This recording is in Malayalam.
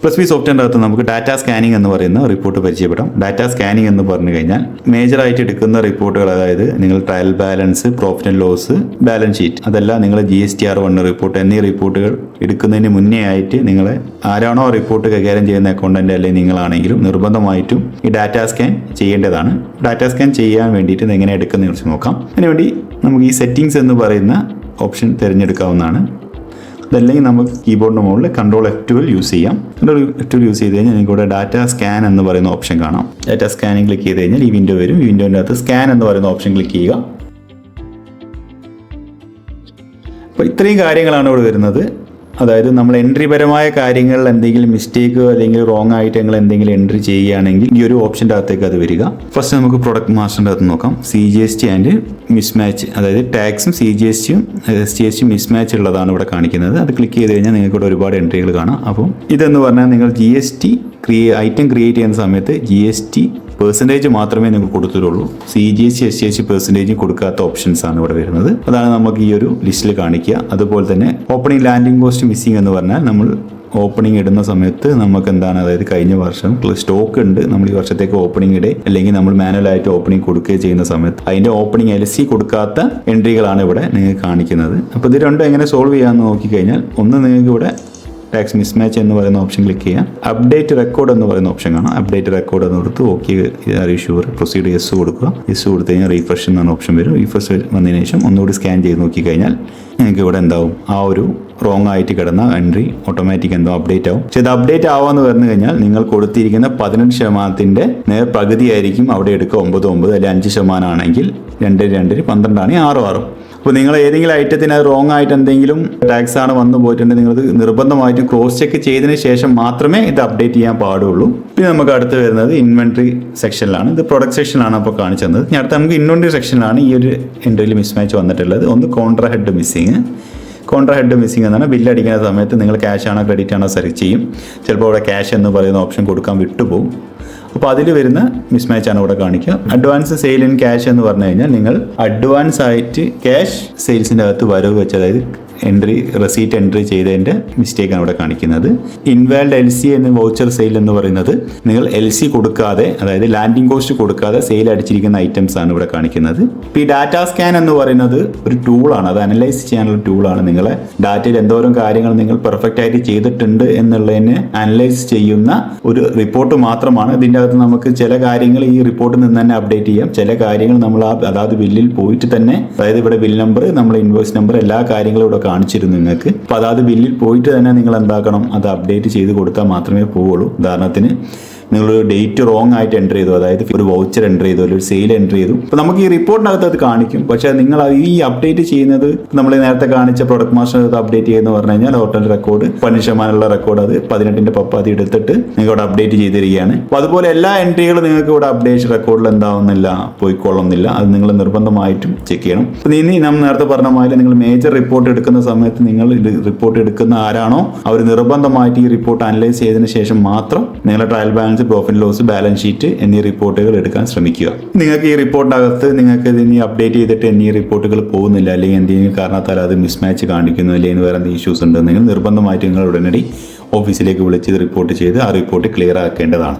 പ്ലസ് ബി സോഫ്റ്റ്വെയറിൻ്റെ അകത്ത് നമുക്ക് ഡാറ്റ സ്കാനിങ് എന്ന് പറയുന്ന റിപ്പോർട്ട് പരിചയപ്പെടാം. ഡാറ്റ സ്കാനിങ് എന്ന് പറഞ്ഞു കഴിഞ്ഞാൽ മേജറായിട്ട് എടുക്കുന്ന റിപ്പോർട്ടുകൾ, അതായത് നിങ്ങൾ trial balance, profit and loss, balance sheet, അതല്ല നിങ്ങൾ GSTR1 റിപ്പോർട്ട് എന്നീ റിപ്പോർട്ടുകൾ എടുക്കുന്നതിന് മുന്നേ ആയിട്ട് നിങ്ങൾ ആരാണോ റിപ്പോർട്ട് കൈകാര്യം ചെയ്യുന്ന അക്കൗണ്ടന്റ് അല്ലെങ്കിൽ നിങ്ങളാണെങ്കിലും നിർബന്ധമായിട്ടും ഈ ഡാറ്റ സ്കാൻ ചെയ്യേണ്ടതാണ്. ഡാറ്റ സ്കാൻ ചെയ്യാൻ വേണ്ടിയിട്ട് ഇത് എങ്ങനെ എടുക്കുന്നതെന്ന് കുറിച്ച് നോക്കാം. അതിനുവേണ്ടി നമുക്ക് ഈ സെറ്റിംഗ്സ് എന്ന് പറയുന്ന ഓപ്ഷൻ തിരഞ്ഞെടുക്കാവുന്നതാണ്. അതല്ലെങ്കിൽ നമുക്ക് കീബോർഡിൻ്റെ മുകളിൽ Ctrl F12 യൂസ് ചെയ്യാം. Ctrl F12 യൂസ് ചെയ്ത് കഴിഞ്ഞാൽ നിങ്ങൾക്ക് ഇവിടെ ഡാറ്റ സ്കാൻ എന്ന് പറയുന്ന ഓപ്ഷൻ കാണാം. ഡാറ്റ സ്കാനിങ് ക്ലിക്ക് ചെയ്ത് കഴിഞ്ഞാൽ ഈ വിൻഡോ വരും. ഈ വിൻഡോൻ്റെ അകത്ത് സ്കാൻ എന്ന് പറയുന്ന ഓപ്ഷൻ ക്ലിക്ക് ചെയ്യുക. അപ്പോൾ ഇത്രയും കാര്യങ്ങളാണ് ഇവിടെ വരുന്നത്. അതായത് നമ്മൾ എൻട്രി പരമായ കാര്യങ്ങളിൽ എന്തെങ്കിലും മിസ്റ്റേക്കോ അല്ലെങ്കിൽ റോങ് ആയിട്ട് നിങ്ങൾ എന്തെങ്കിലും എൻട്രി ചെയ്യുകയാണെങ്കിൽ ഈ ഒരു ഓപ്ഷൻ്റെ അകത്തേക്ക് അത് വരിക. ഫസ്റ്റ് നമുക്ക് പ്രൊഡക്റ്റ് മാസ്റ്ററിൻ്റെ അകത്ത് നോക്കാം. CGST ആൻഡ് മിസ്മാച്ച്, അതായത് ടാക്സും CGSTയും SGST മിസ്മാച്ച് ഉള്ളതാണ് ഇവിടെ കാണിക്കുന്നത്. അത് ക്ലിക്ക് ചെയ്ത് കഴിഞ്ഞാൽ നിങ്ങൾക്ക് ഇവിടെ ഒരുപാട് എൻട്രികൾ കാണാം. അപ്പം ഇതെന്ന് പറഞ്ഞാൽ നിങ്ങൾ GST ഐറ്റം ക്രിയേറ്റ് ചെയ്യുന്ന സമയത്ത് GST പെർസെൻറ്റേജ് മാത്രമേ നിങ്ങൾ കൊടുത്തിട്ടുള്ളൂ. CGST SGST പെർസെൻറ്റേജ് കൊടുക്കാത്ത ഓപ്ഷൻസ് ആണ് ഇവിടെ വരുന്നത്. അതാണ് നമുക്ക് ഈ ഒരു ലിസ്റ്റിൽ കാണിക്കുക. അതുപോലെ തന്നെ ഓപ്പണിംഗ് ലാൻഡിംഗ് കോസ്റ്റ് മിസ്സിംഗ് എന്ന് പറഞ്ഞാൽ നമ്മൾ ഓപ്പണിംഗ് ഇടുന്ന സമയത്ത് നമുക്ക് എന്താണ്, അതായത് കഴിഞ്ഞ വർഷം സ്റ്റോക്ക് ഉണ്ട്, നമ്മൾ ഈ വർഷത്തേക്ക് ഓപ്പണിംഗ് ഇടേ അല്ലെങ്കിൽ നമ്മൾ മാനുവലായിട്ട് ഓപ്പണിംഗ് കൊടുക്കുകയും ചെയ്യുന്ന സമയത്ത് അതിൻ്റെ ഓപ്പണിംഗ് LC കൊടുക്കാത്ത എൻട്രികളാണ് ഇവിടെ നിങ്ങൾക്ക് കാണിക്കുന്നത്. അപ്പോൾ ഇത് രണ്ടും എങ്ങനെ സോൾവ് ചെയ്യാമെന്ന് നോക്കിക്കഴിഞ്ഞാൽ, ഒന്ന് നിങ്ങൾക്ക് ഇവിടെ ടാക്സ് മിസ്മാച്ച് എന്ന് പറയുന്ന ഓപ്ഷൻ ക്ലിക്ക് ചെയ്യാം. അപ്ഡേറ്റ് റെക്കോർഡ് എന്ന് പറയുന്ന ഓപ്ഷൻ കാണാം. അപ്ഡേറ്റ് റെക്കോർഡ് എന്ന് കൊടുത്ത് ഓക്കെ ഷുവർ പ്രൊസീഡ് യെസ് കൊടുക്കുക. യെസ് കൊടുത്തു കഴിഞ്ഞാൽ റീഫ്രഷ് എന്ന ഓപ്ഷൻ വരും. റീഫ്രഷ് വന്നതിന് ശേഷം ഒന്നുകൂടി സ്കാൻ ചെയ്ത് നോക്കിക്കഴിഞ്ഞാൽ നിങ്ങൾക്ക് ഇവിടെ എന്താവും, ആ ഒരു റോങ് ആയിട്ട് കിടന്ന എൻട്രി ഓട്ടോമാറ്റിക് എന്തോ അപ്ഡേറ്റ് ആവും. പക്ഷേ ഇത് അപ്ഡേറ്റ് ആവാന്ന് പറഞ്ഞു കഴിഞ്ഞാൽ നിങ്ങൾ കൊടുത്തിരിക്കുന്ന 18% നേർ പകുതിയായിരിക്കും അവിടെ എടുക്കുക. 9 അല്ലെങ്കിൽ 5% ആണെങ്കിൽ 2 12 ആണെങ്കിൽ 6. അപ്പോൾ നിങ്ങൾ ഏതെങ്കിലും ഐറ്റത്തിന് അത് റോങ് ആയിട്ട് എന്തെങ്കിലും ടാക്സ് ആണ് വന്നു പോയിട്ടുണ്ടെങ്കിൽ നിങ്ങളത് നിർബന്ധമായിട്ടും ക്രോസ് ചെക്ക് ചെയ്തതിന് ശേഷം മാത്രമേ ഇത് അപ്ഡേറ്റ് ചെയ്യാൻ പാടുള്ളൂ. പിന്നെ നമുക്ക് അടുത്ത് വരുന്നത് ഇൻവെൻട്രി സെക്ഷനിലാണ്. ഇത് പ്രൊഡക്റ്റ് സെക്ഷനിലാണ് അപ്പോൾ കാണിച്ചു തന്നത്. ഇനി അടുത്ത് നമുക്ക് ഇൻവെൻട്രി സെക്ഷനിലാണ് ഈ ഒരു എൻട്രിയിൽ മിസ്മാച്ച് വന്നിട്ടുള്ളത്. ഒന്ന് contra head missing. Contra head missing എന്നാണ് ബില്ല് അടിക്കുന്ന സമയത്ത് നിങ്ങൾ ക്യാഷ് ആണോ ക്രെഡിറ്റ് ആണോ സെലക്ട് ചെയ്യും. ചിലപ്പോൾ അവിടെ ക്യാഷ് എന്ന് പറയുന്ന ഓപ്ഷൻ കൊടുക്കാൻ വിട്ടുപോകും. അപ്പോൾ അതിൽ വരുന്ന മിസ്മാച്ച് ആണ് ഇവിടെ കാണിക്കുക. അഡ്വാൻസ് സെയിൽ ഇൻ ക്യാഷ് എന്ന് പറഞ്ഞു കഴിഞ്ഞാൽ നിങ്ങൾ അഡ്വാൻസ് ആയിട്ട് ക്യാഷ് സെയിൽസിൻ്റെ അകത്ത് വരവ് വെച്ച്, അതായത് റെസീറ്റ് എൻട്രി ചെയ്തതിൻ്റെ മിസ്റ്റേക്കാണ് ഇവിടെ കാണിക്കുന്നത്. ഇൻവാൽഡ് LC എന്ന വൗച്ചർ സെയിൽ എന്ന് പറയുന്നത് നിങ്ങൾ LC കൊടുക്കാതെ, അതായത് ലാൻഡിംഗ് കോസ്റ്റ് കൊടുക്കാതെ സെയിൽ അടിച്ചിരിക്കുന്ന ഐറ്റംസ് ആണ് ഇവിടെ കാണിക്കുന്നത്. ഇപ്പോൾ ഈ ഡാറ്റ സ്കാൻ എന്ന് പറയുന്നത് ഒരു ടൂളാണ്, അത് അനലൈസ് ചെയ്യാനുള്ള ടൂളാണ്. നിങ്ങളെ ഡാറ്റയിൽ എന്തോരം കാര്യങ്ങൾ നിങ്ങൾ പെർഫെക്റ്റ് ആയിട്ട് ചെയ്തിട്ടുണ്ട് എന്നുള്ളതിനെ അനലൈസ് ചെയ്യുന്ന ഒരു റിപ്പോർട്ട് മാത്രമാണ്. ഇതിൻ്റെ അകത്ത് നമുക്ക് ചില കാര്യങ്ങൾ ഈ റിപ്പോർട്ടിൽ നിന്ന് തന്നെ അപ്ഡേറ്റ് ചെയ്യാം. ചില കാര്യങ്ങൾ നമ്മൾ അതായത് ബില്ലിൽ പോയിട്ട് തന്നെ, അതായത് ഇവിടെ ബിൽ നമ്പർ, നമ്മൾ ഇൻവോയ്സ് നമ്പർ, എല്ലാ കാര്യങ്ങളും ഇവിടെ കാണിച്ചിരുന്നു നിങ്ങൾക്ക്. അപ്പോൾ അതായത് ബില്ലിൽ പോയിട്ട് തന്നെ നിങ്ങൾ എന്താക്കണം, അത് അപ്ഡേറ്റ് ചെയ്ത് കൊടുത്താൽ മാത്രമേ പോവുള്ളൂ. ഉദാഹരണത്തിന് നിങ്ങളൊരു ഡേറ്റ് റോങ് ആയിട്ട് എൻ്റർ ചെയ്തു, അതായത് ഒരു വൗച്ചർ എൻ്റർ ചെയ്തു, ഒരു സെയിൽ എൻ്റർ ചെയ്തു. അപ്പോൾ നമുക്ക് ഈ റിപ്പോർട്ടിനകത്ത് അത് കാണിക്കും. പക്ഷേ നിങ്ങൾ ഈ അപ്ഡേറ്റ് ചെയ്യുന്നത് നമ്മൾ നേരത്തെ കാണിച്ച പ്രൊഡക്റ്റ് മാസ്റ്റർ അപ്ഡേറ്റ് ചെയ്യുന്ന പറഞ്ഞു കഴിഞ്ഞാൽ ഹോട്ടൽ റെക്കോർഡ് 15% റെക്കോർഡ് അത് 18ന്റെ പപ്പാതി എടുത്തിട്ട് നിങ്ങൾ ഇവിടെ അപ്ഡേറ്റ് ചെയ്തിരിക്കുകയാണ്. അപ്പോൾ അതുപോലെ എല്ലാ എൻട്രികളും നിങ്ങൾക്ക് ഇവിടെ അപ്ഡേറ്റ് റെക്കോർഡിൽ എന്താവുന്നില്ല, പോയിക്കൊള്ളുന്നില്ല. അത് നിങ്ങൾ നിർബന്ധമായിട്ടും ചെക്ക് ചെയ്യണം. അപ്പോൾ ഇനി നമ്മൾ നേരത്തെ പറഞ്ഞ മാതിരി നിങ്ങൾ മേജർ റിപ്പോർട്ട് എടുക്കുന്ന സമയത്ത് നിങ്ങൾ റിപ്പോർട്ട് എടുക്കുന്ന ആരാണോ അവർ നിർബന്ധമായിട്ട് ഈ റിപ്പോർട്ട് അനലൈസ് ചെയ്തതിന് ശേഷം മാത്രം നിങ്ങളുടെ trial balance, profit loss, balance sheet എന്നീ റിപ്പോർട്ടുകൾ എടുക്കാൻ ശ്രമിക്കുക. നിങ്ങൾക്ക് ഈ റിപ്പോർട്ടിനകത്ത് നിങ്ങൾക്ക് ഇതിനി അപ്ഡേറ്റ് ചെയ്തിട്ട് എന്നീ റിപ്പോർട്ടുകൾ പോകുന്നില്ല, അല്ലെങ്കിൽ എന്തെങ്കിലും കാരണത്താൽ അത് മിസ്മാച്ച് കാണിക്കുന്നു, അല്ലെങ്കിൽ വേറെ എന്തെങ്കിലും ഇഷ്യൂസ് ഉണ്ടെന്നെങ്കിൽ നിർബന്ധമായിട്ട് നിങ്ങൾ ഉടനടി ഓഫീസിലേക്ക് വിളിച്ച് റിപ്പോർട്ട് ചെയ്ത് ആ റിപ്പോർട്ട് ക്ലിയർ ആക്കേണ്ടതാണ്.